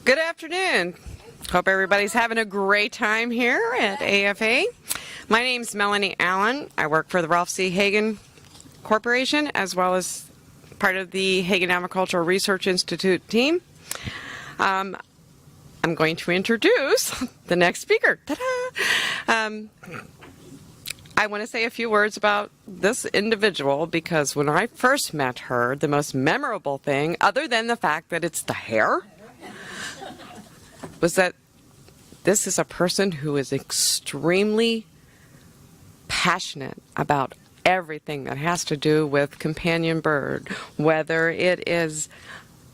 Good afternoon. Hope everybody's having a great time here at AFA. My name's Melanie Allen. I work for the Ralph C. Hagen Corporation as well as part of the Hagen Aviculture Research Institute team. I'm going to introduce the next speaker. Ta-da! I want to say a few words about this individual because when I first met her, the most memorable thing, other than the fact that it's the hair, was that this is a person who is extremely passionate about everything that has to do with companion bird, whether it is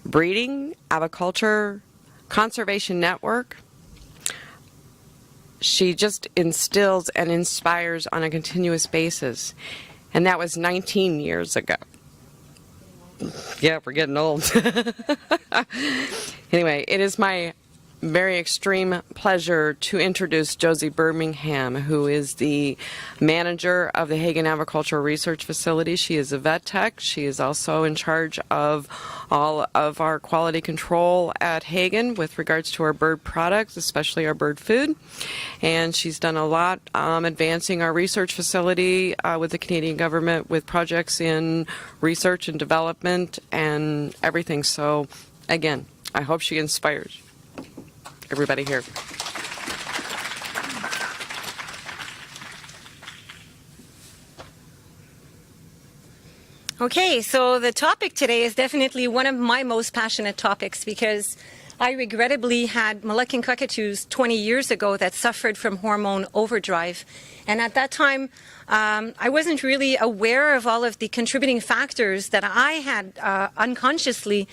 breeding, aviculture, conservation network. She just instills and inspires on a continuous basis. And that was 19 years ago. Yeah, we're getting old. Anyway, it is my very extreme pleasure to introduce Josee Bermingham, who is the manager of the Hagen Aviculture Research Facility. She is a vet tech. She is also in charge of all of our quality control at Hagen with regards to our bird products, especially our bird food. And she's done a lot advancing our research facility with the Canadian government with projects in research and development and everything. So, again, I hope she inspires everybody here. Okay, so the topic today is definitely one of my most passionate topics because I regrettably had Moluccan cockatoos 20 years ago that suffered from hormone overdrive. And at that time, I wasn't really aware of all of the contributing factors that I had unconsciously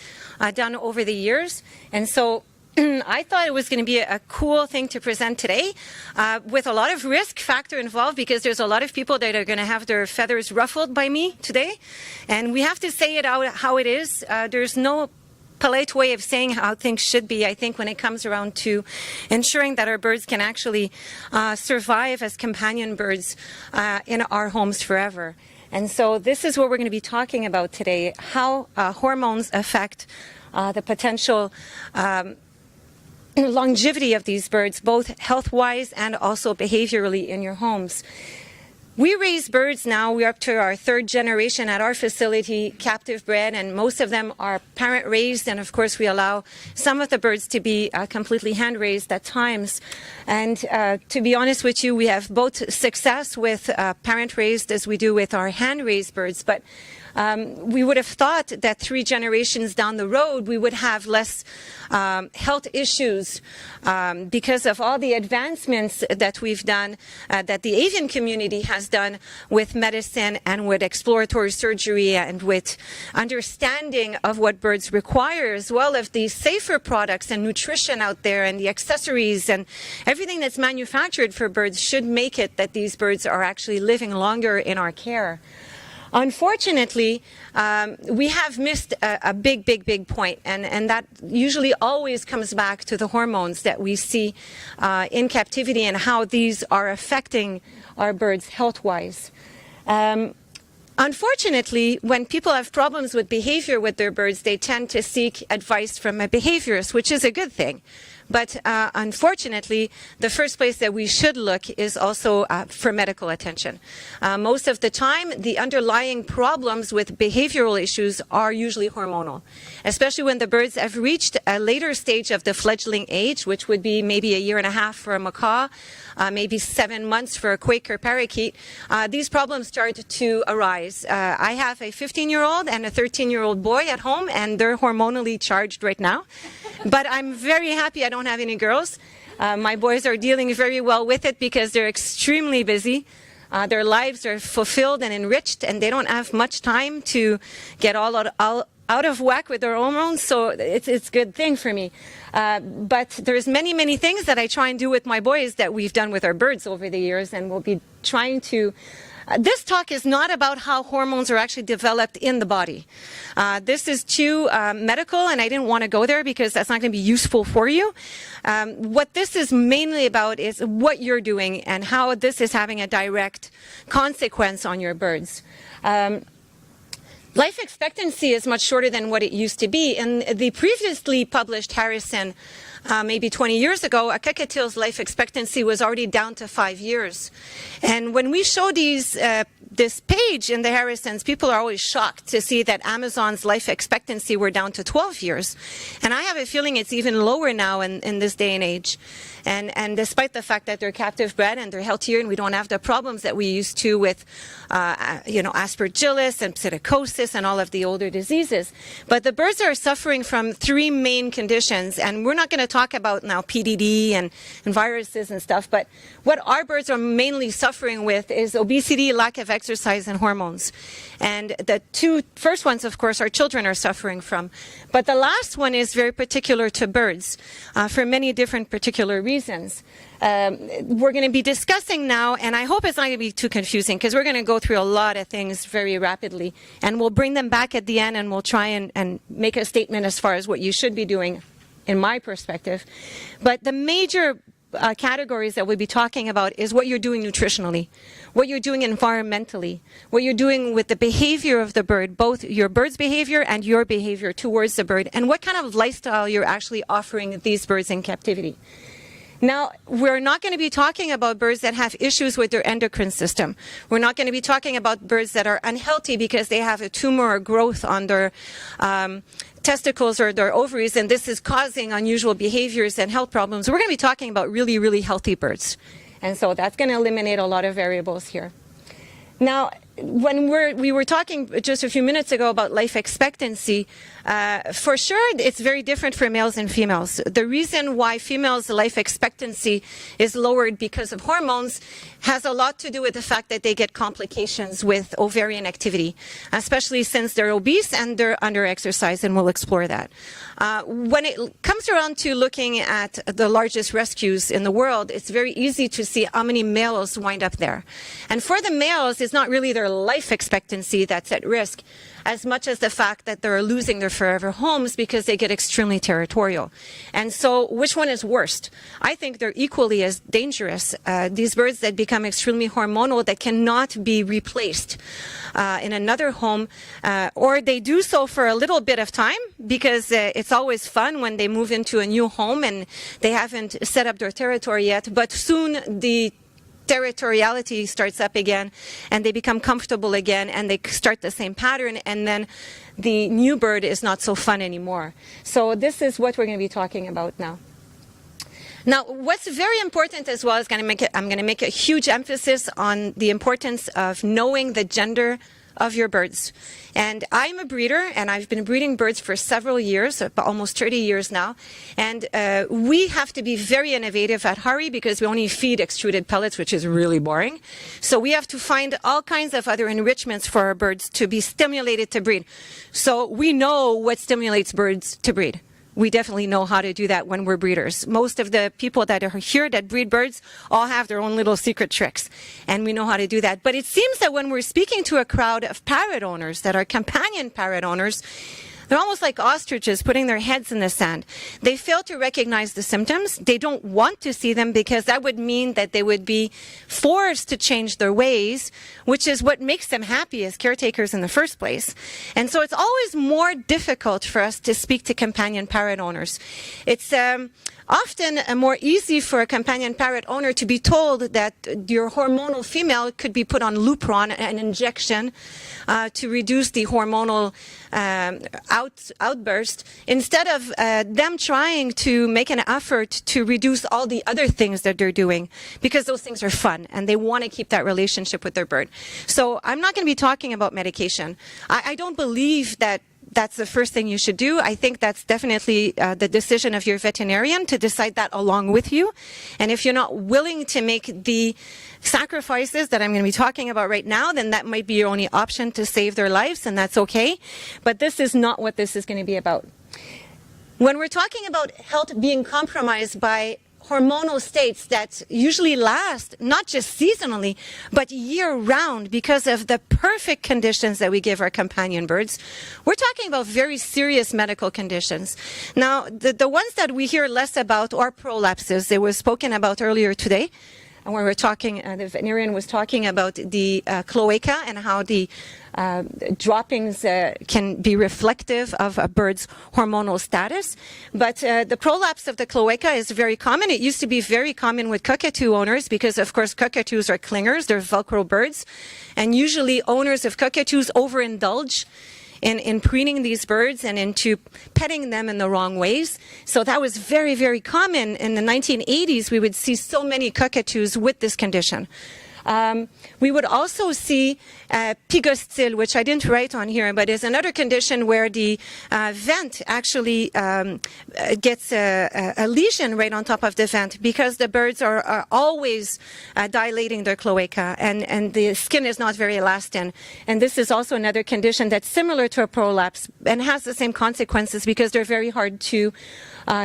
done over the years. And so I thought it was going to be a cool thing to present today with a lot of risk factor involved because there's a lot of people that are going to have their feathers ruffled by me today. And we have to say it out how it is. There's no polite way of saying how things should be, I think, when it comes around to ensuring that our birds can actually survive as companion birds in our homes forever. And so this is what we're going to be talking about today, how hormones affect the potential longevity of these birds, both health-wise and also behaviorally in your homes. We raise birds now. We're up to our third generation at our facility, captive bred, and most of them are parent raised. And of course, we allow some of the birds to be completely hand raised at times. And to be honest with you, we have both success with parent raised as we do with our hand raised birds. But we would have thought that 3 generations down the road, we would have less health issues because of all the advancements that we've done, that the avian community has done with medicine and with exploratory surgery and with understanding of what birds require, as well as the safer products and nutrition out there and the accessories and everything that's manufactured for birds should make it that these birds are actually living longer in our care. Unfortunately, we have missed a big point, and that usually always comes back to the hormones that we see in captivity and how these are affecting our birds health-wise. Unfortunately, when people have problems with behavior with their birds, they tend to seek advice from a behaviorist, which is a good thing. But unfortunately, the first place that we should look is also for medical attention. Most of the time, the underlying problems with behavioral issues are usually hormonal, especially when the birds have reached a later stage of the fledgling age, which would be maybe 1.5 years for a macaw, maybe 7 months for a Quaker parakeet. These problems start to arise. I have a 15-year-old and a 13-year-old boy at home, and they're hormonally charged right now. But I'm very happy I don't have any girls. My boys are dealing very well with it because they're extremely busy. Their lives are fulfilled and enriched, and they don't have much time to get all out of whack with their hormones, so it's a good thing for me. But there's many things that I try and do with my boys that we've done with our birds over the years, and we'll be trying to this talk is not about how hormones are actually developed in the body. This is too medical, and I didn't want to go there because that's not going to be useful for you. What this is mainly about is what you're doing and how this is having a direct consequence on your birds. Life expectancy is much shorter than what it used to be. In the previously published Harrison, maybe 20 years ago, a cockatiel's life expectancy was already down to 5 years. And when we show this page in the Harrisons, people are always shocked to see that Amazon's life expectancy were down to 12 years. And I have a feeling it's even lower now in this day and age. And despite the fact that they're captive bred and they're healthier and we don't have the problems that we used to with, aspergillus and psittacosis and all of the older diseases. But the birds are suffering from 3 main conditions. And we're not going to talk about now PDD and viruses and stuff. But what our birds are mainly suffering with is obesity, lack of exercise, and hormones. And the 2 first ones, of course, our children are suffering from. But the last one is very particular to birds for many different particular reasons. We're going to be discussing now, and I hope it's not going to be too confusing because we're going to go through a lot of things very rapidly. And we'll bring them back at the end and we'll try and make a statement as far as what you should be doing in my perspective. But the major categories that we'll be talking about is what you're doing nutritionally, what you're doing environmentally, what you're doing with the behavior of the bird, both your bird's behavior and your behavior towards the bird, and what kind of lifestyle you're actually offering these birds in captivity. Now, we're not going to be talking about birds that have issues with their endocrine system. We're not going to be talking about birds that are unhealthy because they have a tumor or growth on their testicles or their ovaries, and this is causing unusual behaviors and health problems. We're going to be talking about really, really healthy birds. And so that's going to eliminate a lot of variables here. Now, when we were talking just a few minutes ago about life expectancy, for sure it's very different for males and females. The reason why females' life expectancy is lowered because of hormones has a lot to do with the fact that they get complications with ovarian activity, especially since they're obese and they're under-exercised, and we'll explore that. When it comes around to looking at the largest rescues in the world, it's very easy to see how many males wind up there. And for the males, it's not really their life expectancy that's at risk as much as the fact that they're losing their forever homes because they get extremely territorial. And so which one is worst? I think they're equally as dangerous. These birds that become extremely hormonal that cannot be replaced in another home, or they do so for a little bit of time because it's always fun when they move into a new home and they haven't set up their territory yet, but soon the territoriality starts up again and they become comfortable again and they start the same pattern, and then the new bird is not so fun anymore. So this is what we're going to be talking about now. Now, what's very important as well is I'm going to make a huge emphasis on the importance of knowing the gender of your birds. And I'm a breeder, and I've been breeding birds for several years, almost 30 years now. And we have to be very innovative at Hari because we only feed extruded pellets, which is really boring. So we have to find all kinds of other enrichments for our birds to be stimulated to breed. So we know what stimulates birds to breed. We definitely know how to do that when we're breeders. Most of the people that are here that breed birds all have their own little secret tricks, and we know how to do that. But it seems that when we're speaking to a crowd of parrot owners that are companion parrot owners, they're almost like ostriches putting their heads in the sand. They fail to recognize the symptoms. They don't want to see them because that would mean that they would be forced to change their ways, which is what makes them happy as caretakers in the first place. And so it's always more difficult for us to speak to companion parrot owners. It's often more easy for a companion parrot owner to be told that your hormonal female could be put on Lupron, an injection, to reduce the hormonal outburst, instead of them trying to make an effort to reduce all the other things that they're doing, because those things are fun and they want to keep that relationship with their bird. So I'm not going to be talking about medication. I don't believe that that's the first thing you should do. I think that's definitely the decision of your veterinarian to decide that along with you. And if you're not willing to make the sacrifices that I'm going to be talking about right now, then that might be your only option to save their lives, and that's okay. But this is not what this is going to be about. When we're talking about health being compromised by hormonal states that usually last not just seasonally but year-round because of the perfect conditions that we give our companion birds, we're talking about very serious medical conditions. Now, the ones that we hear less about are prolapses. They were spoken about earlier today. and when we're talking, the veterinarian was talking about the cloaca and how the droppings can be reflective of a bird's hormonal status. But the prolapse of the cloaca is very common. It used to be very common with cockatoo owners because, of course, cockatoos are clingers. They're Velcro birds. And usually owners of cockatoos overindulge in preening these birds and into petting them in the wrong ways. So that was very, very common. In the 1980s, we would see so many cockatoos with this condition. We would also see pygostyle, which I didn't write on here, but is another condition where the vent actually gets a lesion right on top of the vent because the birds are always dilating their cloaca and the skin is not very elastin. And this is also another condition that's similar to a prolapse and has the same consequences because they're very hard to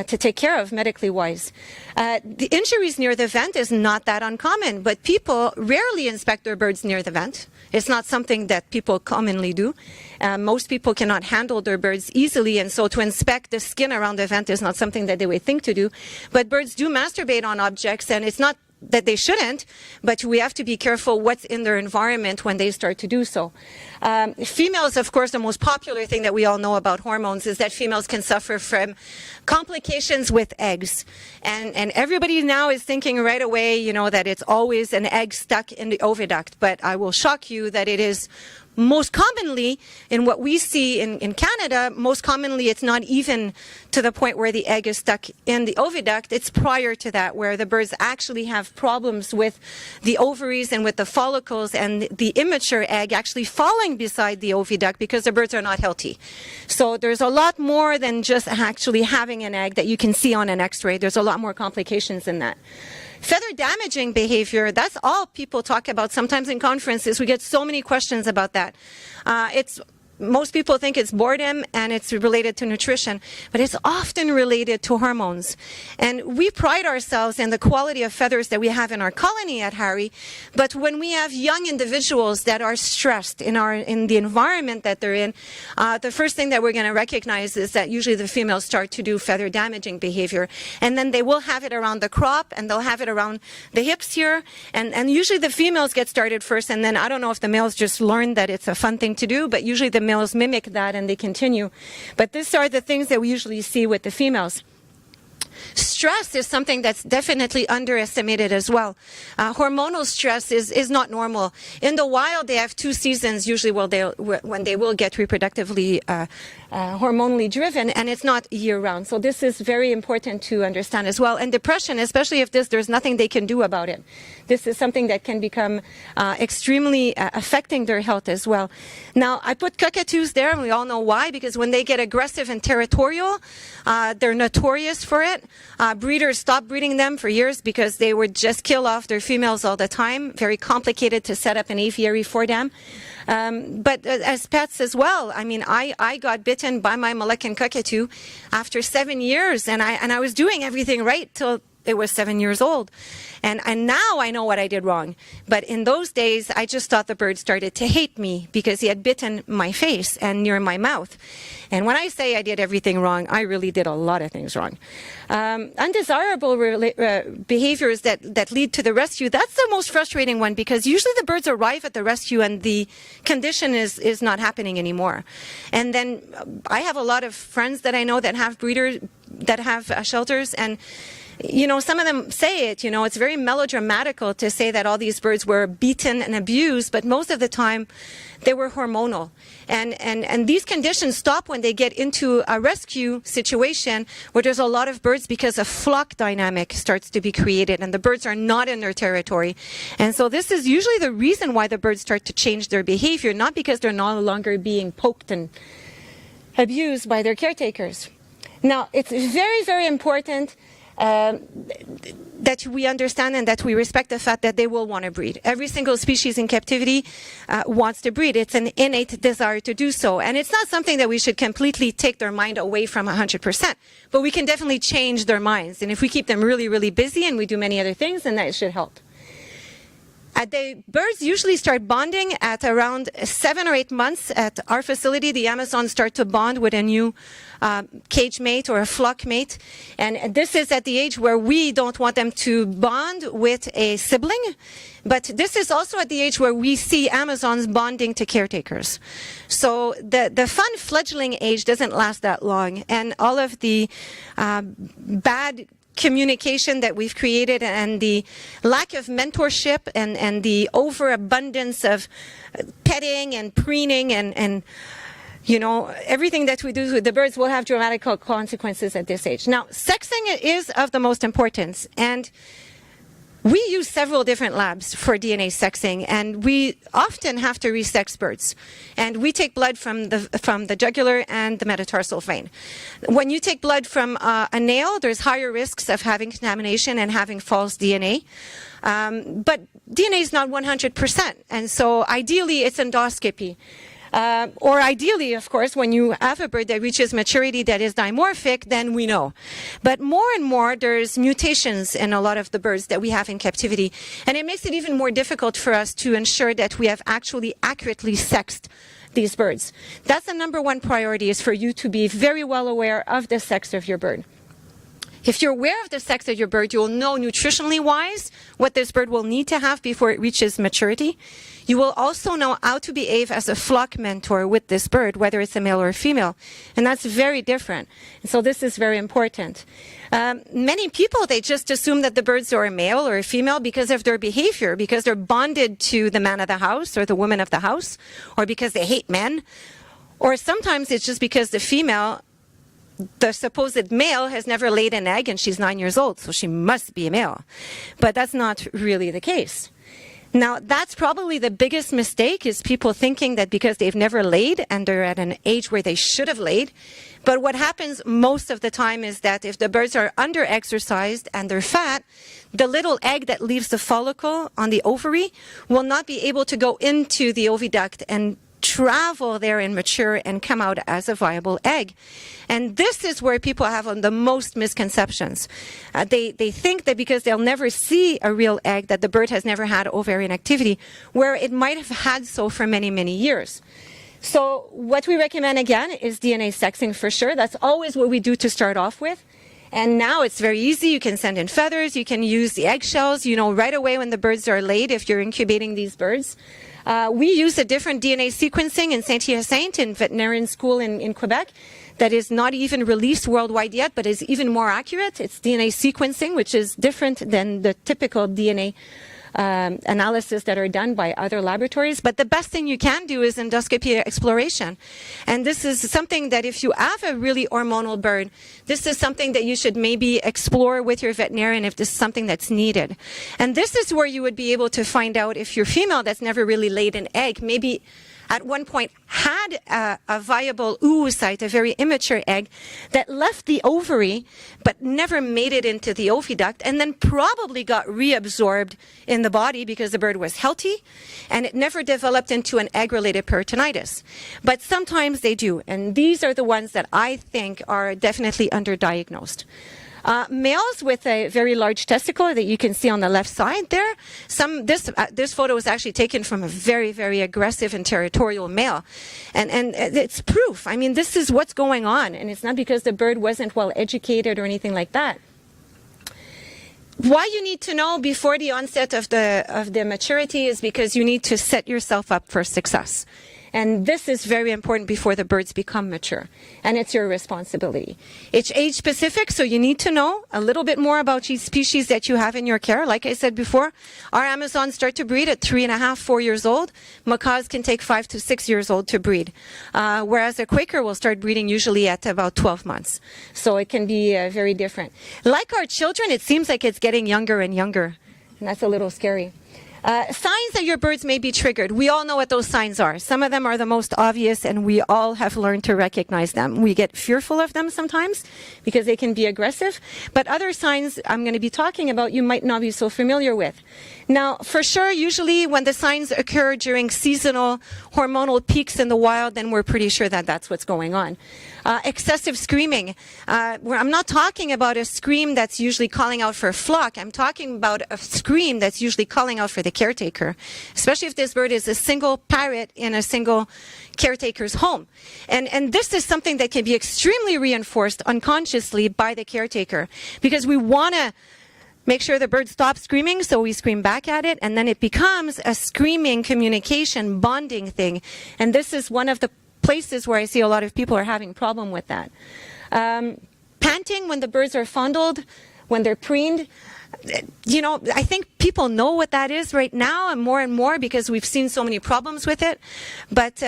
take care of medically wise. The injuries near the vent is not that uncommon, but people rarely inspect their birds near the vent. It's not something that people commonly do. Most people cannot handle their birds easily, and so to inspect the skin around the vent is not something that they would think to do. But birds do masturbate on objects, and it's not that they shouldn't, but we have to be careful what's in their environment when they start to do so. Females, of course, the most popular thing that we all know about hormones is that females can suffer from complications with eggs. And everybody now is thinking right away, you know, that it's always an egg stuck in the oviduct. But I will shock you that it is most commonly, in what we see in Canada, most commonly it's not even to the point where the egg is stuck in the oviduct. It's prior to that where the birds actually have problems with the ovaries and with the follicles and the immature egg actually falling beside the oviduct because the birds are not healthy. So there's a lot more than just actually having an egg that you can see on an x-ray. There's a lot more complications in that. Feather damaging behavior, that's all people talk about sometimes in conferences. We get so many questions about that. Most people think it's boredom and it's related to nutrition, but it's often related to hormones. And we pride ourselves in the quality of feathers that we have in our colony at Harry, but when we have young individuals that are stressed in the environment that they're in, the first thing that we're going to recognize is that usually the females start to do feather damaging behavior. And then they will have it around the crop and they'll have it around the hips here. And usually the females get started first, and then I don't know if the males just learn that it's a fun thing to do, but usually the males mimic that and they continue. But these are the things that we usually see with the females. Stress is something that's definitely underestimated as well. Hormonal stress is not normal. In the wild, they have 2 seasons usually when they will get reproductively hormonally driven, and it's not year-round. So this is very important to understand as well. And depression, especially if there's nothing they can do about it. This is something that can become extremely affecting their health as well. Now, I put cockatoos there, and we all know why, because when they get aggressive and territorial, they're notorious for it. Breeders stopped breeding them for years because they would just kill off their females all the time. Very complicated to set up an aviary for them. But as pets as well, I mean, I got bitten by my Moluccan cockatoo after 7 years, and I was doing everything right till it was 7 years old. And now I know what I did wrong. But in those days, I just thought the bird started to hate me because he had bitten my face and near my mouth. And when I say I did everything wrong, I really did a lot of things wrong. Undesirable behaviors that lead to the rescue, that's the most frustrating one because usually the birds arrive at the rescue and the condition is not happening anymore. And then I have a lot of friends that I know that have breeders, that have shelters, and you know, some of them say it, you know, it's very melodramatical to say that all these birds were beaten and abused, but most of the time they were hormonal. And these conditions stop when they get into a rescue situation where there's a lot of birds because a flock dynamic starts to be created and the birds are not in their territory. And so this is usually the reason why the birds start to change their behavior, not because they're no longer being poked and abused by their caretakers. Now, it's very, very important that we understand and that we respect the fact that they will want to breed. Every single species in captivity wants to breed. It's an innate desire to do so. And it's not something that we should completely take their mind away from 100%. But we can definitely change their minds. And if we keep them really, really busy and we do many other things, then that should help. The birds usually start bonding at around 7 or 8 months. At our facility, the Amazons start to bond with a new cage mate or a flock mate. And this is at the age where we don't want them to bond with a sibling. But this is also at the age where we see Amazons bonding to caretakers. So the fun fledgling age doesn't last that long. And all of the bad communication that we've created and the lack of mentorship and the overabundance of petting and preening and you know, everything that we do with the birds will have dramatic consequences at this age. Now, sexing is of the most importance, and we use several different labs for DNA sexing, and we often have to resex birds. And we take blood from the jugular and the metatarsal vein. When you take blood from a nail, there's higher risks of having contamination and having false DNA. But DNA is not 100%, and so ideally it's endoscopy. Or ideally, of course, when you have a bird that reaches maturity that is dimorphic, then we know. But more and more, there's mutations in a lot of the birds that we have in captivity. And it makes it even more difficult for us to ensure that we have actually accurately sexed these birds. That's the number one priority, is for you to be very well aware of the sex of your bird. If you're aware of the sex of your bird, you'll know nutritionally wise what this bird will need to have before it reaches maturity. You will also know how to behave as a flock mentor with this bird, whether it's a male or a female. And that's very different. And so this is very important. Many people, they just assume that the birds are a male or a female because of their behavior, because they're bonded to the man of the house or the woman of the house, or because they hate men. Or sometimes it's just because the female, the supposed male, has never laid an egg and she's 9 years old, so she must be a male. But that's not really the case. Now, that's probably the biggest mistake, is people thinking that because they've never laid and they're at an age where they should have laid. But what happens most of the time is that if the birds are under-exercised and they're fat, the little egg that leaves the follicle on the ovary will not be able to go into the oviduct and travel there and mature and come out as a viable egg. And this is where people have the most misconceptions. They think that because they'll never see a real egg, that the bird has never had ovarian activity, where it might have had so for many, many years. So what we recommend, again, is DNA sexing for sure. That's always what we do to start off with. And now it's very easy. You can send in feathers. You can use the eggshells, you know, right away when the birds are laid, if you're incubating these birds. We use a different DNA sequencing in Saint-Hyacinthe, in veterinarian school in Quebec, that is not even released worldwide yet, but is even more accurate. It's DNA sequencing, which is different than the typical DNA analysis that are done by other laboratories. But the best thing you can do is endoscopy exploration. And this is something that if you have a really hormonal bird, this is something that you should maybe explore with your veterinarian if this is something that's needed. And this is where you would be able to find out if your female that's never really laid an egg, maybe at one point had a viable oocyte, a very immature egg, that left the ovary but never made it into the oviduct, and then probably got reabsorbed in the body because the bird was healthy, and it never developed into an egg-related peritonitis. But sometimes they do, and these are the ones that I think are definitely underdiagnosed. Males with a very large testicle that you can see on the left side there. This photo was actually taken from a very, very aggressive and territorial male. And it's proof. I mean, this is what's going on. And it's not because the bird wasn't well educated or anything like that. Why you need to know before the onset of the maturity is because you need to set yourself up for success. And this is very important before the birds become mature. And it's your responsibility. It's age specific, so you need to know a little bit more about each species that you have in your care. Like I said before, our Amazons start to breed at 3.5, 4 years old. Macaws can take 5 to 6 years old to breed. Whereas a Quaker will start breeding usually at about 12 months. So it can be very different. Like our children, it seems like it's getting younger and younger. And that's a little scary. Signs that your birds may be triggered. We all know what those signs are. Some of them are the most obvious, and we all have learned to recognize them. We get fearful of them sometimes because they can be aggressive. But other signs I'm going to be talking about you might not be so familiar with. Now, for sure, usually when the signs occur during seasonal hormonal peaks in the wild, then we're pretty sure that that's what's going on. Excessive screaming. Where I'm not talking about a scream that's usually calling out for a flock. I'm talking about a scream that's usually calling out for the caretaker, especially if this bird is a single parrot in a single caretaker's home. And this is something that can be extremely reinforced unconsciously by the caretaker, because we want to make sure the bird stops screaming, so we scream back at it, and then it becomes a screaming communication bonding thing. And this is one of the places where I see a lot of people are having problem with that. Panting when the birds are fondled, when they're preened. You know, I think people know what that is right now, and more because we've seen so many problems with it. But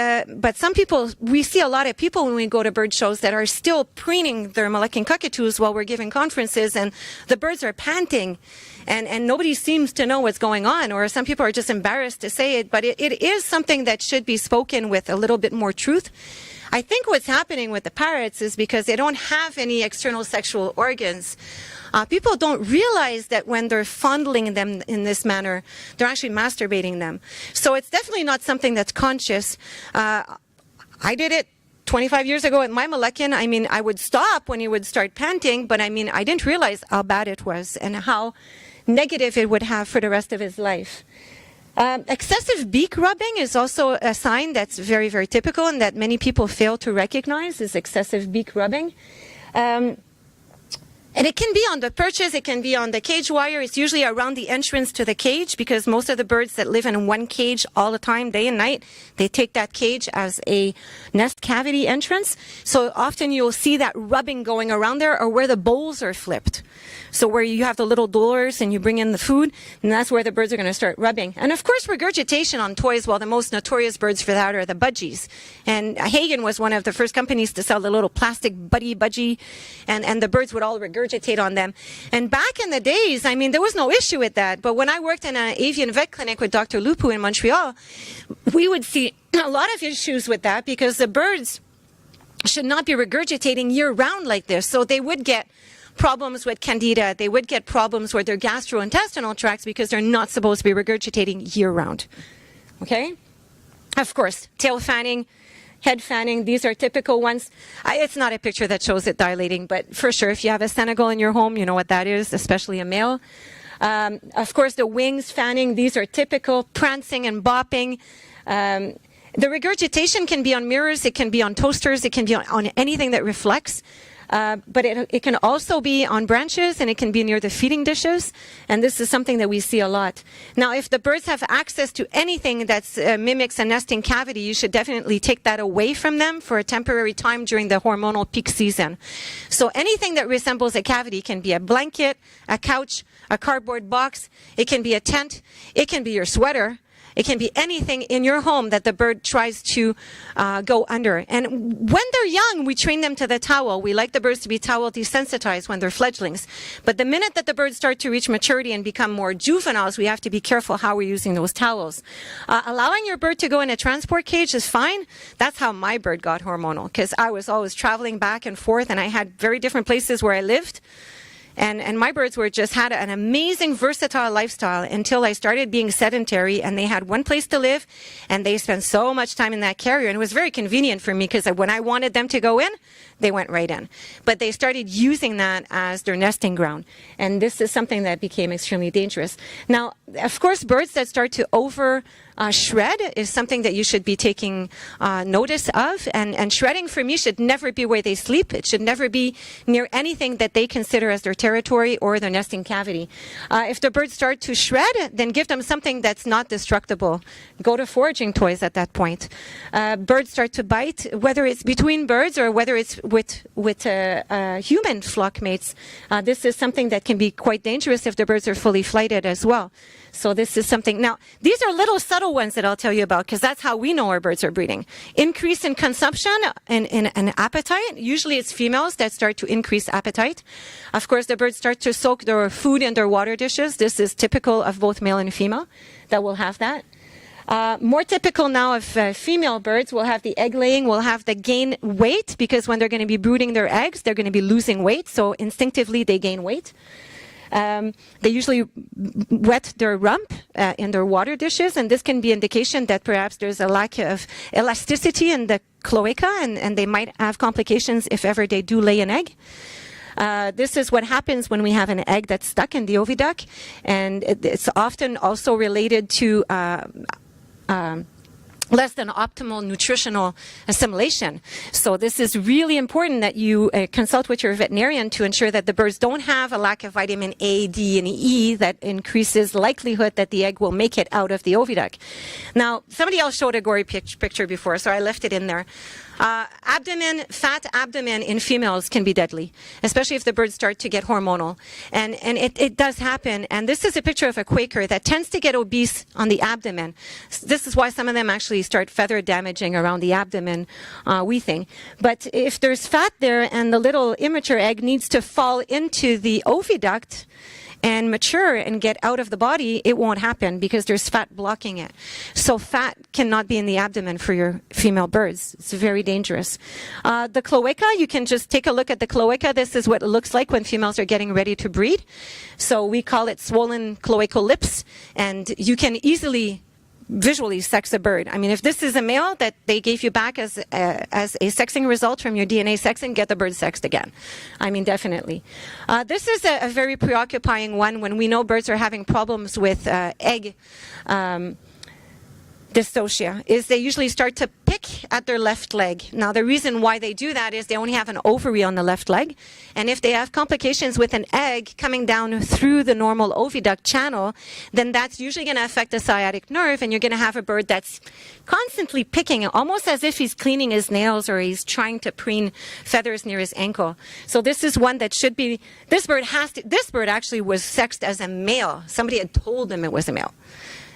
some people, we see a lot of people when we go to bird shows that are still preening their Moluccan cockatoos while we're giving conferences, and the birds are panting, and nobody seems to know what's going on, or some people are just embarrassed to say it. But it is something that should be spoken with a little bit more truth. I think what's happening with the parrots is because they don't have any external sexual organs. People don't realize that when they're fondling them in this manner, they're actually masturbating them. So it's definitely not something that's conscious. I did it 25 years ago at my Moluccan. I mean, I would stop when he would start panting, but I mean, I didn't realize how bad it was and how negative it would have for the rest of his life. Excessive beak rubbing is also a sign that's very, very typical and that many people fail to recognize, is excessive beak rubbing. And it can be on the perches, it can be on the cage wire. It's usually around the entrance to the cage, because most of the birds that live in one cage all the time, day and night, they take that cage as a nest cavity entrance. So often you'll see that rubbing going around there, or where the bowls are flipped. So where you have the little doors and you bring in the food, and that's where the birds are going to start rubbing. And of course, regurgitation on toys. Well, the most notorious birds for that are the budgies. And Hagen was one of the first companies to sell the little plastic budgie, and the birds would all regurgitate on them. And back in the days, I mean, there was no issue with that. But when I worked in an avian vet clinic with Dr. Lupu in Montreal, we would see a lot of issues with that, because the birds should not be regurgitating year-round like this. So they would get problems with candida. They would get problems with their gastrointestinal tracts, because they're not supposed to be regurgitating year-round. Okay? Of course, tail fanning, head fanning, these are typical ones. It's not a picture that shows it dilating, but for sure, if you have a Senegal in your home, you know what that is, especially a male. Of course, the wings fanning, these are typical. Prancing and bopping. The regurgitation can be on mirrors, it can be on toasters, it can be on anything that reflects. But it can also be on branches, and it can be near the feeding dishes. And this is something that we see a lot. Now, if the birds have access to anything that mimics a nesting cavity, you should definitely take that away from them for a temporary time during the hormonal peak season. So anything that resembles a cavity can be a blanket, a couch, a cardboard box. It can be a tent. It can be your sweater. It can be anything in your home that the bird tries to go under. And when they're young, we train them to the towel. We like the birds to be towel desensitized when they're fledglings. But the minute that the birds start to reach maturity and become more juveniles, we have to be careful how we're using those towels. Allowing your bird to go in a transport cage is fine. That's how my bird got hormonal, because I was always traveling back and forth, and I had very different places where I lived. And my birds were just had an amazing versatile lifestyle until I started being sedentary, and they had one place to live, and they spent so much time in that carrier. And it was very convenient for me, because when I wanted them to go in, they went right in. But they started using that as their nesting ground. And this is something that became extremely dangerous. Now, of course, birds that start to shred is something that you should be taking notice of. And shredding for me should never be where they sleep. It should never be near anything that they consider as their territory or their nesting cavity. If the birds start to shred, then give them something that's not destructible. Go to foraging toys at that point. Birds start to bite, whether it's between birds or whether it's with human flock mates. This is something that can be quite dangerous if the birds are fully flighted as well. So this is something. Now, these are little subtle ones that I'll tell you about, because that's how we know our birds are breeding. Increase in consumption and appetite. Usually it's females that start to increase appetite. Of course, the birds start to soak their food in their water dishes. This is typical of both male and female that will have that. More typical now of female birds will have the egg laying, will have the gain weight, because when they're going to be brooding their eggs, they're going to be losing weight. So instinctively they gain weight. They usually wet their rump in their water dishes, and this can be indication that perhaps there's a lack of elasticity in the cloaca, and they might have complications if ever they do lay an egg. This is what happens when we have an egg that's stuck in the oviduct, and it's often also related to less than optimal nutritional assimilation. So this is really important that you consult with your veterinarian to ensure that the birds don't have a lack of vitamin A, D, and E that increases likelihood that the egg will make it out of the oviduct. Now, somebody else showed a gory picture before, so I left it in there. Fat abdomen in females can be deadly, especially if the birds start to get hormonal. And it does happen. And this is a picture of a Quaker that tends to get obese on the abdomen. This is why some of them actually start feather damaging around the abdomen, we think. But if there's fat there and the little immature egg needs to fall into the oviduct and mature and get out of the body, it won't happen because there's fat blocking it. So fat cannot be in the abdomen for your female birds. It's very dangerous. The cloaca, you can just take a look at the cloaca. This is what it looks like when females are getting ready to breed. So we call it swollen cloacal lips, and you can easily visually sex a bird. I mean, if this is a male that they gave you back as a sexing result from your DNA sexing, get the bird sexed again. I mean, definitely. This is a very preoccupying one when we know birds are having problems with egg dystocia, is they usually start to pick at their left leg. Now, the reason why they do that is they only have an ovary on the left leg. And if they have complications with an egg coming down through the normal oviduct channel, then that's usually going to affect the sciatic nerve, and you're going to have a bird that's constantly picking, almost as if he's cleaning his nails or he's trying to preen feathers near his ankle. So this is one that should be, this bird actually was sexed as a male. Somebody had told him it was a male,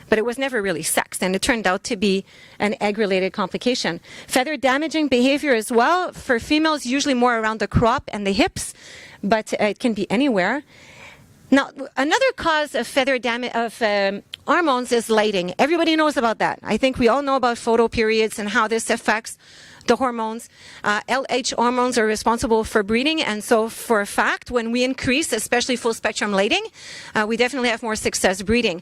but it was never really sexed, and it turned out to be an egg-related complication. Feather damaging behavior as well. For females, usually more around the crop and the hips, but it can be anywhere. Now, another cause of feather damage of hormones is lighting. Everybody knows about that. I think we all know about photoperiods and how this affects the hormones. LH hormones are responsible for breeding, and so for a fact, when we increase, especially full spectrum lighting, we definitely have more success breeding.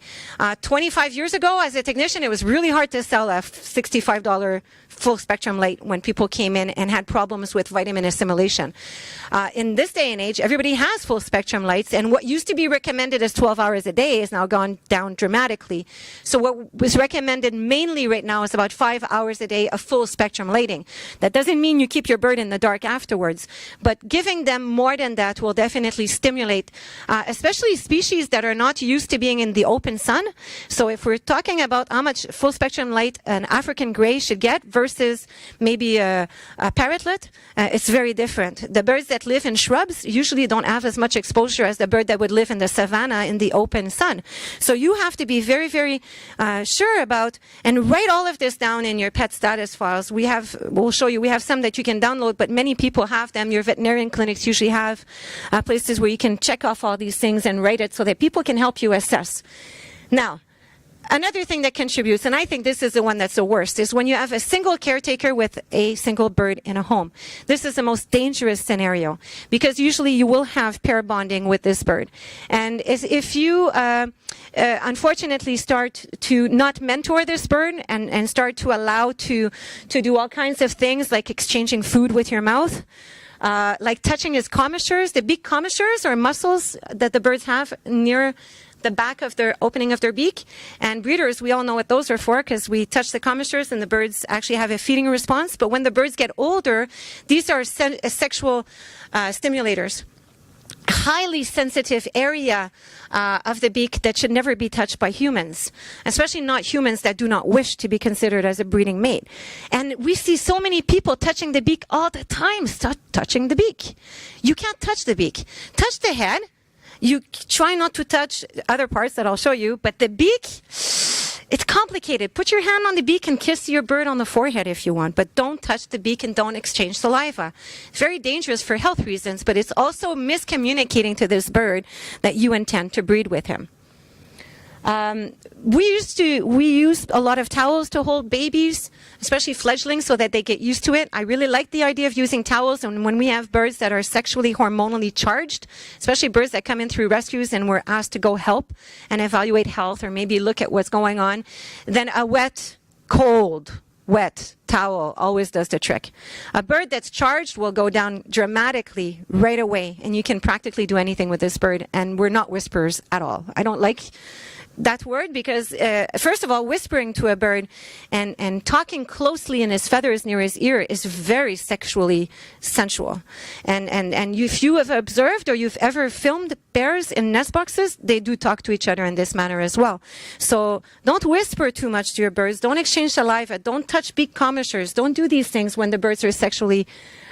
25 years ago, as a technician, it was really hard to sell a $65 full spectrum light when people came in and had problems with vitamin assimilation. In this day and age, everybody has full spectrum lights, and what used to be recommended as 12 hours a day is now gone down dramatically. So what was recommended mainly right now is about 5 hours a day of full spectrum lighting. That doesn't mean you keep your bird in the dark afterwards, but giving them more than that will definitely stimulate, especially species that are not used to being in the open sun. So if we're talking about how much full spectrum light an African gray should get versus maybe a parrotlet, it's very different. The birds that live in shrubs usually don't have as much exposure as the bird that would live in the savanna in the open sun. So you have to be very, very sure about, and write all of this down in your pet status files. We'll show you, we have some that you can download, but many people have them. Your veterinarian clinics usually have places where you can check off all these things and write it so that people can help you assess. Now, another thing that contributes, and I think this is the one that's the worst, is when you have a single caretaker with a single bird in a home. This is the most dangerous scenario because usually you will have pair bonding with this bird. And if you unfortunately start to not mentor this bird and start to allow to do all kinds of things like exchanging food with your mouth, like touching his commissures. The beak commissures are muscles that the birds have near the back of their opening of their beak, and breeders, we all know what those are for because we touch the commissures and the birds actually have a feeding response. But when the birds get older, these are sexual stimulators. Highly sensitive area of the beak that should never be touched by humans, especially not humans that do not wish to be considered as a breeding mate. And we see so many people touching the beak all the time. Stop touching the beak. You can't touch the beak. Touch the head. You try not to touch other parts that I'll show you, but the beak, it's complicated. Put your hand on the beak and kiss your bird on the forehead if you want, but don't touch the beak and don't exchange saliva. It's very dangerous for health reasons, but it's also miscommunicating to this bird that you intend to breed with him. We use a lot of towels to hold babies, especially fledglings, so that they get used to it. I really like the idea of using towels, and when we have birds that are sexually hormonally charged, especially birds that come in through rescues and we're asked to go help and evaluate health or maybe look at what's going on, then a wet towel always does the trick. A bird that's charged will go down dramatically right away, and you can practically do anything with this bird, and we're not whisperers at all. I don't like that word because, first of all, whispering to a bird and talking closely in his feathers near his ear is very sexually sensual. And if you have observed or you've ever filmed bears in nest boxes, they do talk to each other in this manner as well. So don't whisper too much to your birds. Don't exchange saliva. Don't touch beak commissures. Don't do these things when the birds are sexually.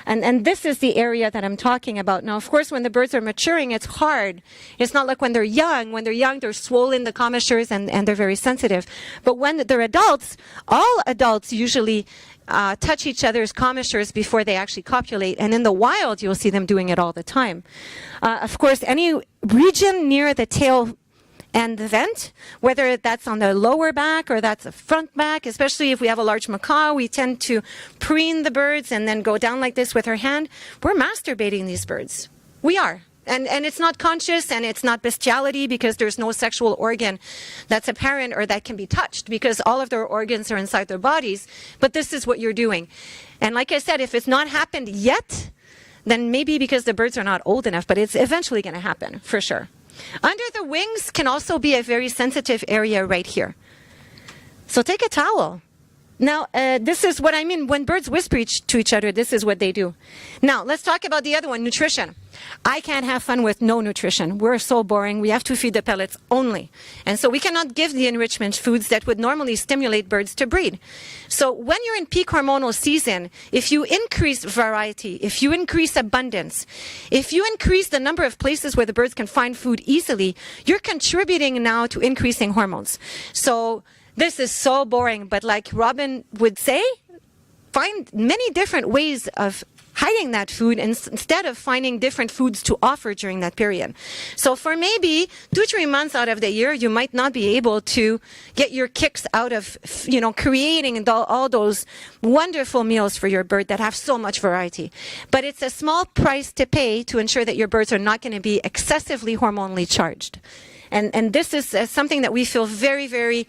And this is the area that I'm talking about. Now, of course, when the birds are maturing, it's hard. It's not like when they're young. When they're young, they're swollen, the commissures, and they're very sensitive. But when they're adults, all adults usually touch each other's commissures before they actually copulate. And in the wild, you'll see them doing it all the time. Of course, any region near the tail and the vent, whether that's on the lower back or that's the front back, especially if we have a large macaw, we tend to preen the birds and then go down like this with our hand. We're masturbating these birds. We are. And it's not conscious and it's not bestiality because there's no sexual organ that's apparent or that can be touched because all of their organs are inside their bodies. But this is what you're doing. And like I said, if it's not happened yet, then maybe because the birds are not old enough, but it's eventually going to happen for sure. Under the wings can also be a very sensitive area right here. So take a towel. Now, this is what I mean. When birds whisper to each other, this is what they do. Now, let's talk about the other one, nutrition. I can't have fun with no nutrition. We're so boring. We have to feed the pellets only. And so we cannot give the enrichment foods that would normally stimulate birds to breed. So when you're in peak hormonal season, if you increase variety, if you increase abundance, if you increase the number of places where the birds can find food easily, you're contributing now to increasing hormones. So this is so boring, but like Robin would say, find many different ways of hiding that food instead of finding different foods to offer during that period. So for maybe 2-3 months out of the year, you might not be able to get your kicks out of, creating all those wonderful meals for your bird that have so much variety. But it's a small price to pay to ensure that your birds are not going to be excessively hormonally charged. And this is something that we feel very, very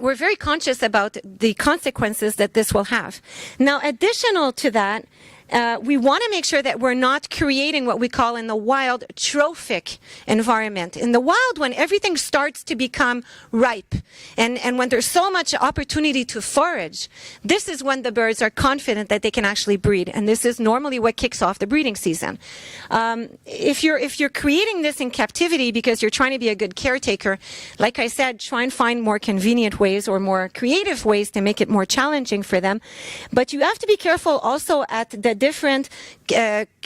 we're very conscious about the consequences that this will have. Now, additional to that, we want to make sure that we're not creating what we call in the wild trophic environment. In the wild, when everything starts to become ripe and when there's so much opportunity to forage, this is when the birds are confident that they can actually breed. And this is normally what kicks off the breeding season. If you're creating this in captivity because you're trying to be a good caretaker, like I said, try and find more convenient ways or more creative ways to make it more challenging for them. But you have to be careful also at the different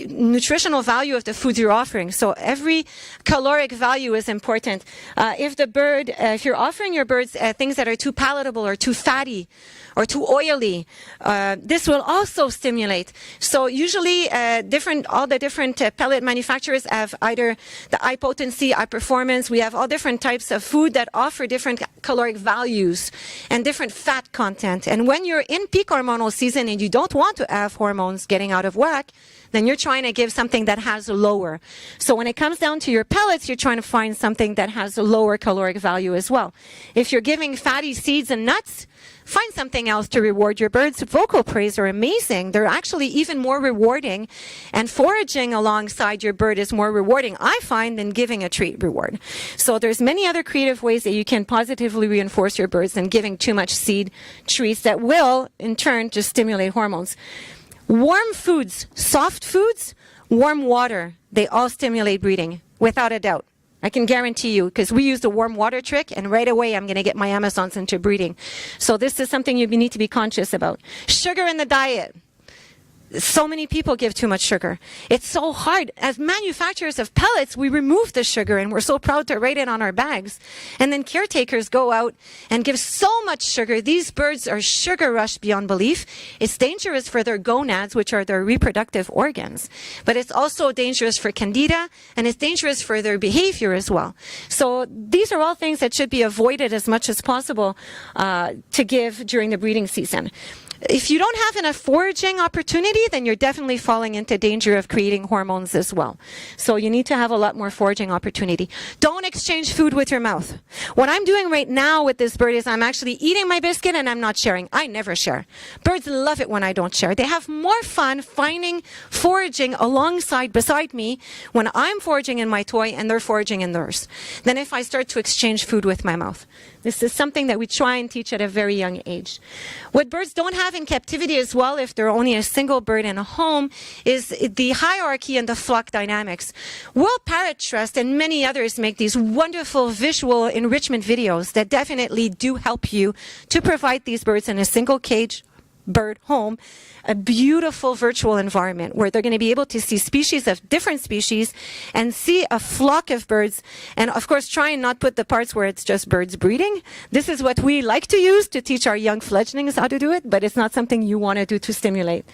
nutritional value of the foods you're offering. So every caloric value is important. If you're offering your birds things that are too palatable or too fatty or too oily, this will also stimulate. So usually all the different pellet manufacturers have either the high potency, high performance. We have all different types of food that offer different caloric values and different fat content. And when you're in peak hormonal season and you don't want to have hormones getting out of whack, then you're trying to give something that has lower. So when it comes down to your pellets, you're trying to find something that has a lower caloric value as well. If you're giving fatty seeds and nuts, find something else to reward your birds. Vocal praise are amazing. They're actually even more rewarding, and foraging alongside your bird is more rewarding, I find, than giving a treat reward. So there's many other creative ways that you can positively reinforce your birds than giving too much seed treats that will, in turn, just stimulate hormones. Warm foods, soft foods, warm water, they all stimulate breeding, without a doubt. I can guarantee you, because we use the warm water trick, and right away I'm going to get my Amazons into breeding. So this is something you need to be conscious about. Sugar in the diet. So many people give too much sugar. It's so hard. As manufacturers of pellets, we remove the sugar and we're so proud to write it on our bags. And then caretakers go out and give so much sugar. These birds are sugar rushed beyond belief. It's dangerous for their gonads, which are their reproductive organs. But it's also dangerous for candida, and it's dangerous for their behavior as well. So these are all things that should be avoided as much as possible to give during the breeding season. If you don't have enough foraging opportunity, then you're definitely falling into danger of creating hormones as well. So you need to have a lot more foraging opportunity. Don't exchange food with your mouth. What I'm doing right now with this bird is I'm actually eating my biscuit and I'm not sharing. I never share. Birds love it when I don't share. They have more fun finding foraging beside me when I'm foraging in my toy and they're foraging in theirs than if I start to exchange food with my mouth. This is something that we try and teach at a very young age. What birds don't have in captivity as well, if they're only a single bird in a home, is the hierarchy and the flock dynamics. World Parrot Trust and many others make these wonderful visual enrichment videos that definitely do help you to provide these birds in a single cage bird home a beautiful virtual environment where they're going to be able to see species of different species and see a flock of birds. And of course, try and not put the parts where it's just birds breeding. This is what we like to use to teach our young fledglings how to do it, but it's not something you want to do to stimulate.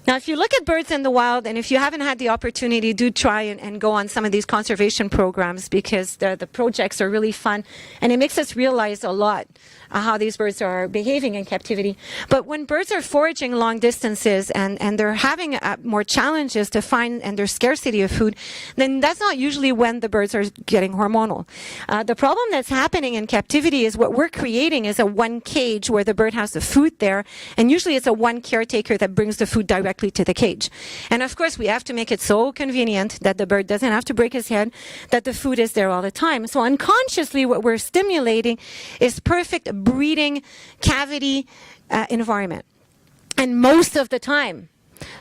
Now, if you look at birds in the wild, and if you haven't had the opportunity, do try and go on some of these conservation programs because the projects are really fun. And it makes us realize a lot how these birds are behaving in captivity. But when birds are foraging long distances and they're having more challenges to find and there's scarcity of food, then that's not usually when the birds are getting hormonal. The problem that's happening in captivity is what we're creating is a one cage where the bird has the food there. And usually it's a one caretaker that brings the food directly to the cage. And of course, we have to make it so convenient that the bird doesn't have to break his head, that the food is there all the time. So unconsciously, what we're stimulating is perfect breeding cavity environment. And most of the time,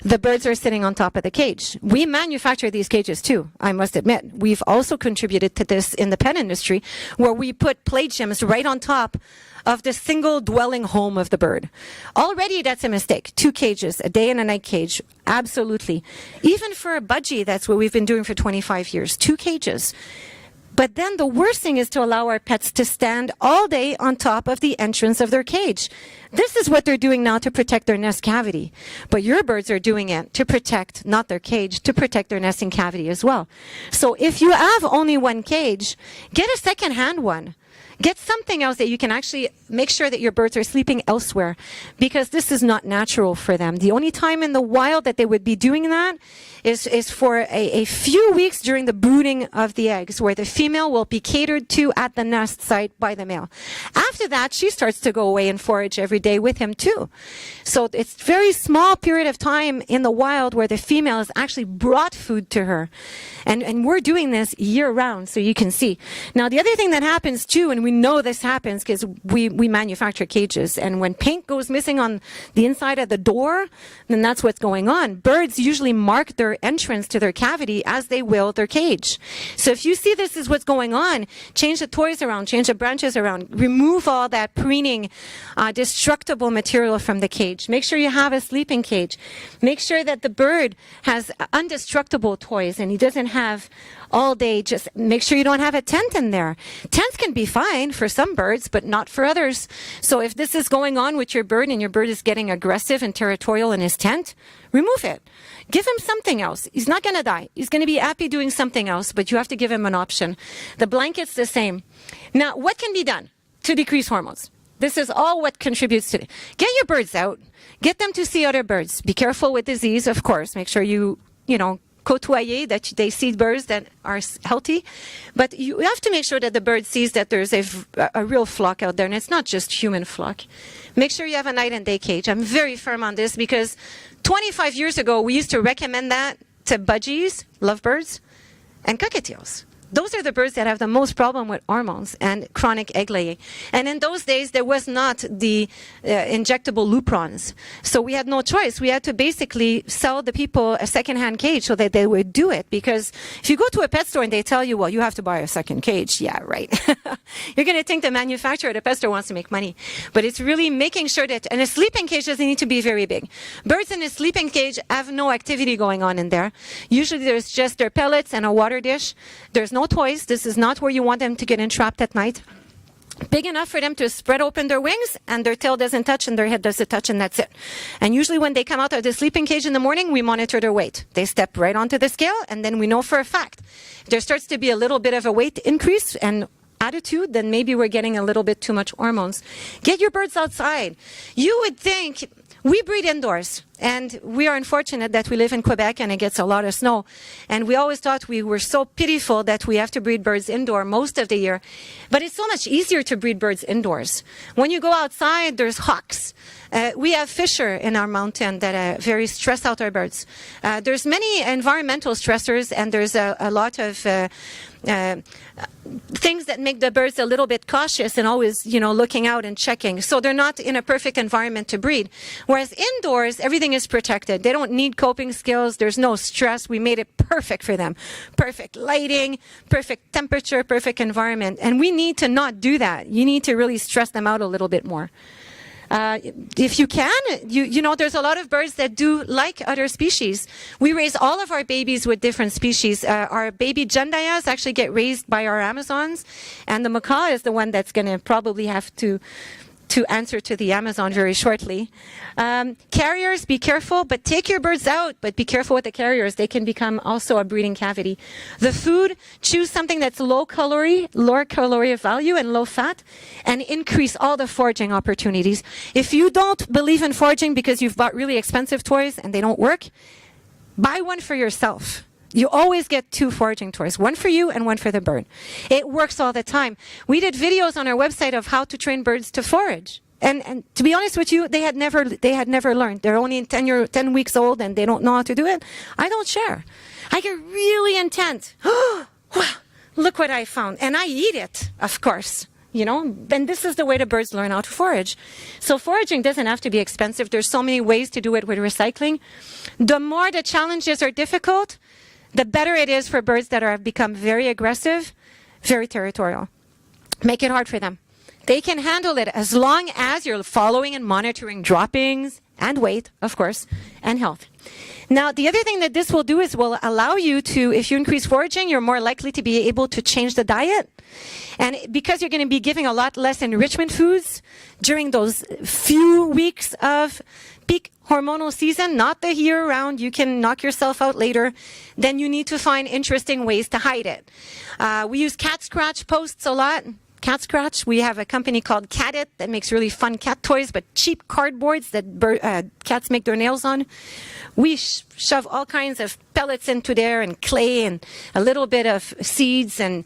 the birds are sitting on top of the cage. We manufacture these cages too, I must admit. We've also contributed to this in the pet industry where we put play gyms right on top of the single dwelling home of the bird. Already that's a mistake. 2 cages, a day and a night cage. Absolutely. Even for a budgie, that's what we've been doing for 25 years. 2 cages. But then the worst thing is to allow our pets to stand all day on top of the entrance of their cage. This is what they're doing now to protect their nest cavity. But your birds are doing it to protect, not their cage, to protect their nesting cavity as well. So if you have only one cage, get a second-hand one. Get something else that you can actually make sure that your birds are sleeping elsewhere because this is not natural for them. The only time in the wild that they would be doing that is for a few weeks during the brooding of the eggs where the female will be catered to at the nest site by the male. After that, she starts to go away and forage every day with him too. So it's a very small period of time in the wild where the female has actually brought food to her. And we're doing this year round so you can see. Now, the other thing that happens too, and we know this happens because we manufacture cages, and when paint goes missing on the inside of the door, then that's what's going on. Birds usually mark their entrance to their cavity as they will their cage. So if you see this is what's going on, change the toys around, change the branches around, remove all that preening, destructible material from the cage. Make sure you have a sleeping cage. Make sure that the bird has undestructible toys and he doesn't have all day. Just make sure you don't have a tent in there. Tents can be fine for some birds, but not for others. So if this is going on with your bird and your bird is getting aggressive and territorial in his tent, remove it. Give him something else. He's not going to die. He's going to be happy doing something else, but you have to give him an option. The blanket's the same. Now, what can be done to decrease hormones? This is all what contributes to it. Get your birds out. Get them to see other birds. Be careful with disease, of course. Make sure you côtoyer, that they see birds that are healthy. But you have to make sure that the bird sees that there's a real flock out there, and it's not just human flock. Make sure you have a night and day cage. I'm very firm on this because 25 years ago, we used to recommend that to budgies, lovebirds, and cockatiels. Those are the birds that have the most problem with hormones and chronic egg laying. And in those days, there was not the injectable luprons. So we had no choice. We had to basically sell the people a secondhand cage so that they would do it. Because if you go to a pet store and they tell you, well, you have to buy a second cage. Yeah, right. You're going to think the manufacturer, the pet store wants to make money. But it's really making sure that, and a sleeping cage doesn't need to be very big. Birds in a sleeping cage have no activity going on in there. Usually there's just their pellets and a water dish. There's no toys. This is not where you want them to get entrapped at night. Big enough for them to spread open their wings and their tail doesn't touch and their head doesn't touch, and that's it. And usually when they come out of the sleeping cage in the morning, we monitor their weight. They step right onto the scale, and then we know for a fact if there starts to be a little bit of a weight increase and attitude, then maybe we're getting a little bit too much hormones. Get your birds outside. You would think we breed indoors, and we are unfortunate that we live in Quebec and it gets a lot of snow. And we always thought we were so pitiful that we have to breed birds indoor most of the year. But it's so much easier to breed birds indoors. When you go outside, there's hawks. We have fisher in our mountain that very stress out our birds. There's many environmental stressors, and there's a lot of things that make the birds a little bit cautious and always, looking out and checking. So they're not in a perfect environment to breed. Whereas indoors, everything is protected. They don't need coping skills. There's no stress. We made it perfect for them. Perfect lighting, perfect temperature, perfect environment. And we need to not do that. You need to really stress them out a little bit more. If you can, there's a lot of birds that do like other species. We raise all of our babies with different species. Our baby jandayas actually get raised by our Amazons, and the macaw is the one that's going to probably have to answer to the Amazon very shortly. Carriers, be careful, but take your birds out, but be careful with the carriers. They can become also a breeding cavity. The food, choose something that's lower calorie value and low fat, and increase all the foraging opportunities. If you don't believe in foraging because you've bought really expensive toys and they don't work, buy one for yourself. You always get 2 foraging toys, one for you and one for the bird. It works all the time. We did videos on our website of how to train birds to forage. And to be honest with you, they had never learned. They're only 10 weeks old and they don't know how to do it. I don't share. I get really intent. Wow, look what I found. And I eat it, of course. And this is the way the birds learn how to forage. So foraging doesn't have to be expensive. There's so many ways to do it with recycling. The more the challenges are difficult, the better it is for birds that have become very aggressive, very territorial. Make it hard for them. They can handle it as long as you're following and monitoring droppings and weight, of course, and health. Now, the other thing that this will do is will allow you to, if you increase foraging, you're more likely to be able to change the diet. And because you're going to be giving a lot less enrichment foods during those few weeks of peak hormonal season, not the year round, you can knock yourself out later, then you need to find interesting ways to hide it. We use cat scratch posts a lot. Cat scratch. We have a company called Cat It that makes really fun cat toys, but cheap cardboards that cats make their nails on. We shove all kinds of pellets into there and clay and a little bit of seeds and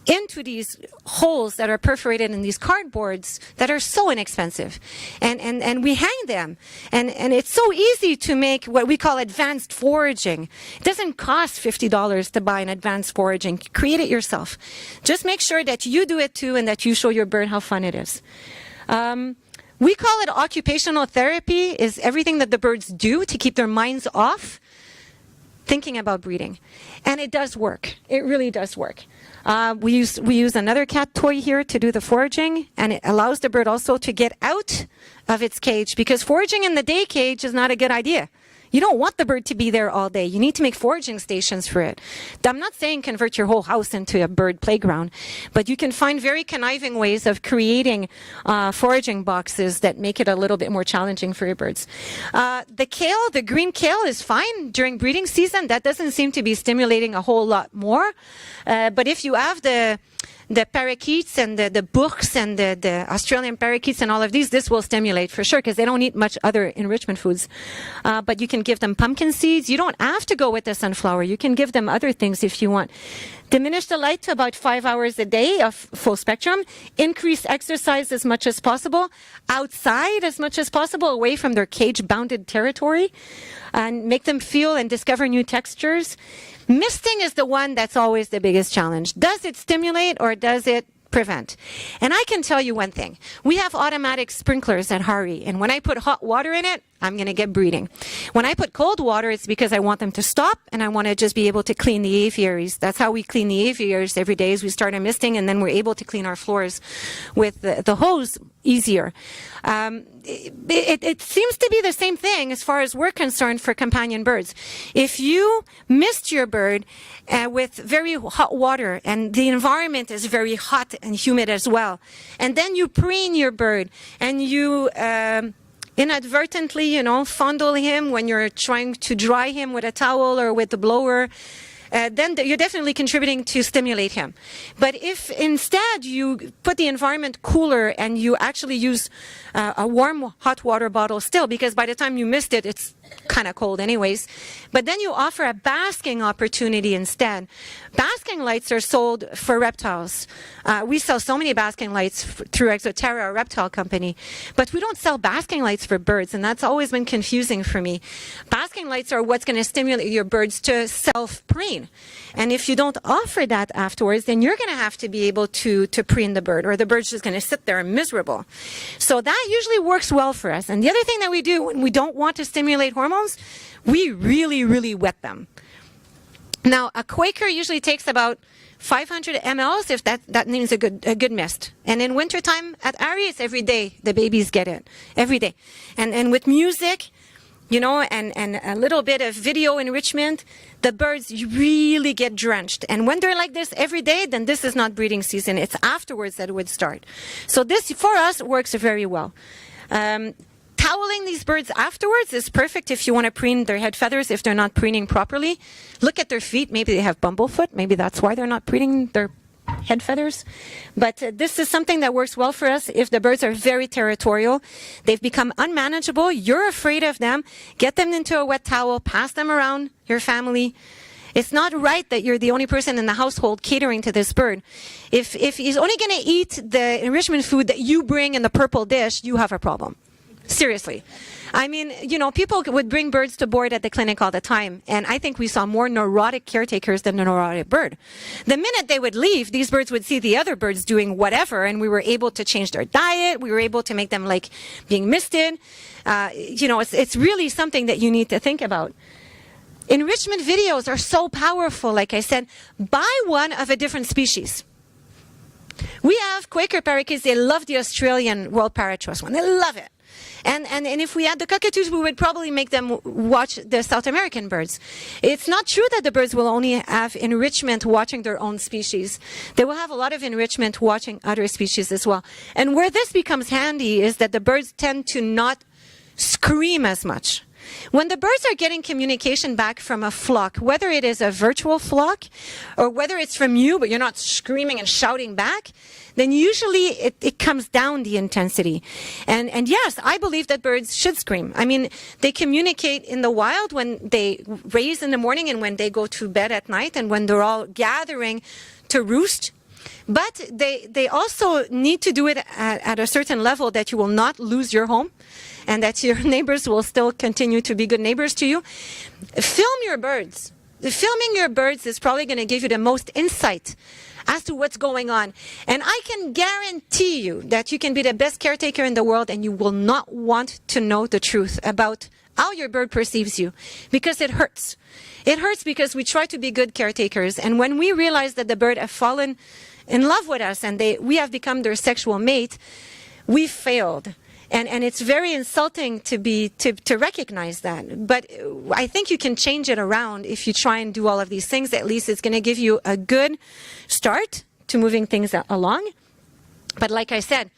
into these holes that are perforated in these cardboards that are so inexpensive. And we hang them. And it's so easy to make what we call advanced foraging. It doesn't cost $50 to buy an advanced foraging. Create it yourself. Just make sure that you do it too and that you show your bird how fun it is. We call it occupational therapy, is everything that the birds do to keep their minds off thinking about breeding. And it does work. It really does work. We use another cat toy here to do the foraging, and it allows the bird also to get out of its cage, because foraging in the day cage is not a good idea. You don't want the bird to be there all day. You need to make foraging stations for it. I'm not saying convert your whole house into a bird playground, but you can find very conniving ways of creating foraging boxes that make it a little bit more challenging for your birds. The kale, the green kale, is fine during breeding season. That doesn't seem to be stimulating a whole lot more. But if you have the parakeets and the books and the Australian parakeets and all of these, this will stimulate for sure, because they don't eat much other enrichment foods. But you can give them pumpkin seeds. You don't have to go with the sunflower. You can give them other things if you want. Diminish the light to about 5 hours a day of full spectrum. Increase exercise as much as possible. Outside as much as possible, away from their cage-bounded territory. And make them feel and discover new textures. Misting is the one that's always the biggest challenge. Does it stimulate or does it prevent? And I can tell you one thing. We have automatic sprinklers at Hari, and when I put hot water in it, I'm going to get breeding. When I put cold water, it's because I want them to stop, and I want to just be able to clean the aviaries. That's how we clean the aviaries every day, is we start a misting, and then we're able to clean our floors with the hose easier. It seems to be the same thing as far as we're concerned for companion birds. If you mist your bird with very hot water, and the environment is very hot and humid as well, and then you preen your bird, and you inadvertently, fondle him when you're trying to dry him with a towel or with the blower, then you're definitely contributing to stimulate him. But if instead you put the environment cooler and you actually use a warm hot water bottle still, because by the time you mist it, it's kind of cold anyways, but then you offer a basking opportunity instead. Basking lights are sold for reptiles. We sell so many basking lights through Exoterra, a reptile company, but we don't sell basking lights for birds, and that's always been confusing for me. Basking lights are what's going to stimulate your birds to self-preen, and if you don't offer that afterwards, then you're going to have to be able to preen the bird, or the bird's just going to sit there miserable. So that usually works well for us. And the other thing that we do when we don't want to stimulate hormones, we really, really wet them. Now, a Quaker usually takes about 500 mLs, if that means a good mist. And in wintertime at Ari, it's every day. The babies get it every day. And with music, and a little bit of video enrichment, the birds really get drenched. And when they're like this every day, then this is not breeding season. It's afterwards that it would start. So this, for us, works very well. Toweling these birds afterwards is perfect if you want to preen their head feathers if they're not preening properly. Look at their feet. Maybe they have bumblefoot. Maybe that's why they're not preening their head feathers. But this is something that works well for us if the birds are very territorial. They've become unmanageable. You're afraid of them. Get them into a wet towel. Pass them around your family. It's not right that you're the only person in the household catering to this bird. If he's only going to eat the enrichment food that you bring in the purple dish, you have a problem. Seriously. I mean, people would bring birds to board at the clinic all the time, and I think we saw more neurotic caretakers than a neurotic bird. The minute they would leave, these birds would see the other birds doing whatever, and we were able to change their diet. We were able to make them like being misted. It's really something that you need to think about. Enrichment videos are so powerful. Like I said, buy one of a different species. We have Quaker parakeets. They love the Australian World Parrot Trust one. They love it. And if we had the cockatoos, we would probably make them watch the South American birds. It's not true that the birds will only have enrichment watching their own species. They will have a lot of enrichment watching other species as well. And where this becomes handy is that the birds tend to not scream as much. When the birds are getting communication back from a flock, whether it is a virtual flock or whether it's from you, but you're not screaming and shouting back, then usually it comes down the intensity. And yes, I believe that birds should scream. I mean, they communicate in the wild when they raise in the morning and when they go to bed at night and when they're all gathering to roost. But they also need to do it at a certain level that you will not lose your home and that your neighbors will still continue to be good neighbors to you. Film your birds. Filming your birds is probably going to give you the most insight as to what's going on. And I can guarantee you that you can be the best caretaker in the world and you will not want to know the truth about how your bird perceives you, because it hurts. It hurts because we try to be good caretakers, and when we realize that the bird have fallen in love with us and we have become their sexual mate, we failed. And it's very insulting to recognize that. But I think you can change it around if you try and do all of these things. At least it's going to give you a good start to moving things along. But like I said,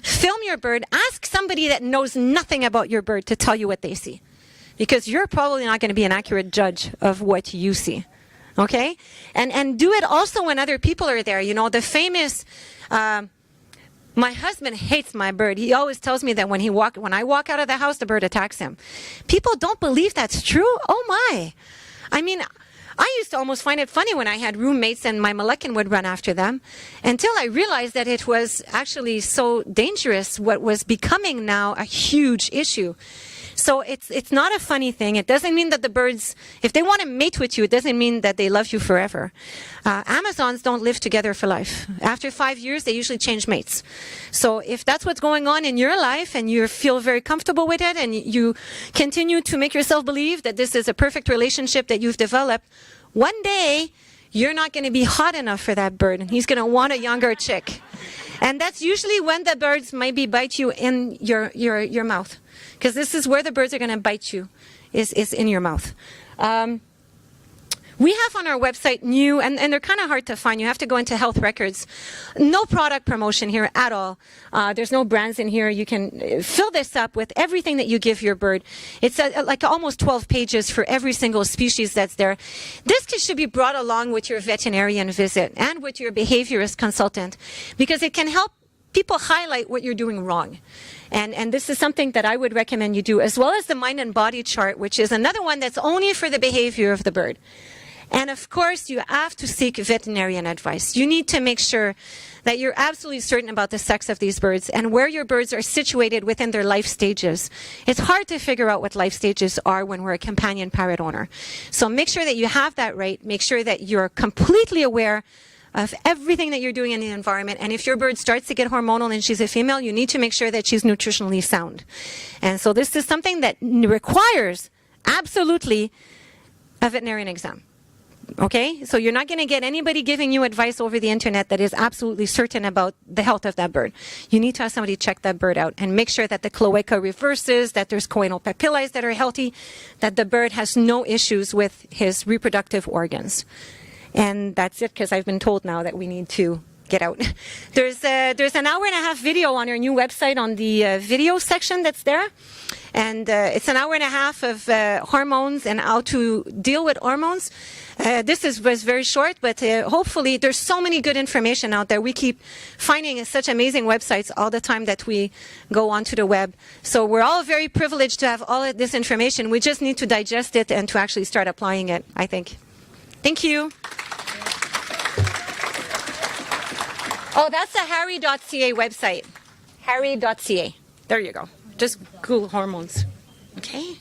film your bird. Ask somebody that knows nothing about your bird to tell you what they see, because you're probably not going to be an accurate judge of what you see. Okay? And do it also when other people are there. The famous... my husband hates my bird. He always tells me that when I walk out of the house, the bird attacks him. People don't believe that's true. Oh my. I mean, I used to almost find it funny when I had roommates and my Moluccan would run after them, until I realized that it was actually so dangerous, what was becoming now a huge issue. So it's not a funny thing. It doesn't mean that the birds, if they want to mate with you, it doesn't mean that they love you forever. Amazons don't live together for life. After 5 years, they usually change mates. So if that's what's going on in your life and you feel very comfortable with it and you continue to make yourself believe that this is a perfect relationship that you've developed, one day you're not going to be hot enough for that bird and he's going to want a younger chick. And that's usually when the birds maybe bite you in your mouth. Because this is where the birds are going to bite you, is in your mouth. We have on our website new, and they're kind of hard to find. You have to go into health records. No product promotion here at all. There's no brands in here. You can fill this up with everything that you give your bird. It's like almost 12 pages for every single species that's there. This should be brought along with your veterinarian visit and with your behaviorist consultant because it can help people highlight what you're doing wrong. And this is something that I would recommend you do, as well as the mind and body chart, which is another one that's only for the behavior of the bird. And of course, you have to seek veterinarian advice. You need to make sure that you're absolutely certain about the sex of these birds and where your birds are situated within their life stages. It's hard to figure out what life stages are when we're a companion parrot owner. So make sure that you have that right. Make sure that you're completely aware of everything that you're doing in the environment. And if your bird starts to get hormonal and she's a female, you need to make sure that she's nutritionally sound. And so this is something that requires absolutely a veterinarian exam. Okay, so you're not going to get anybody giving you advice over the internet that is absolutely certain about the health of that bird. You need to have somebody check that bird out and make sure that the cloaca reverses, that there's choanal papillae that are healthy, that the bird has no issues with his reproductive organs. And that's it, because I've been told now that we need to get out. There's an hour-and-a-half video on our new website on the video section that's there. And it's an hour-and-a-half of hormones and how to deal with hormones. This was very short, but hopefully there's so many good information out there. We keep finding such amazing websites all the time that we go onto the web. So we're all very privileged to have all of this information. We just need to digest it and to actually start applying it, I think. Thank you. Oh, that's the harry.ca website. harry.ca. There you go. Just Google hormones. Okay?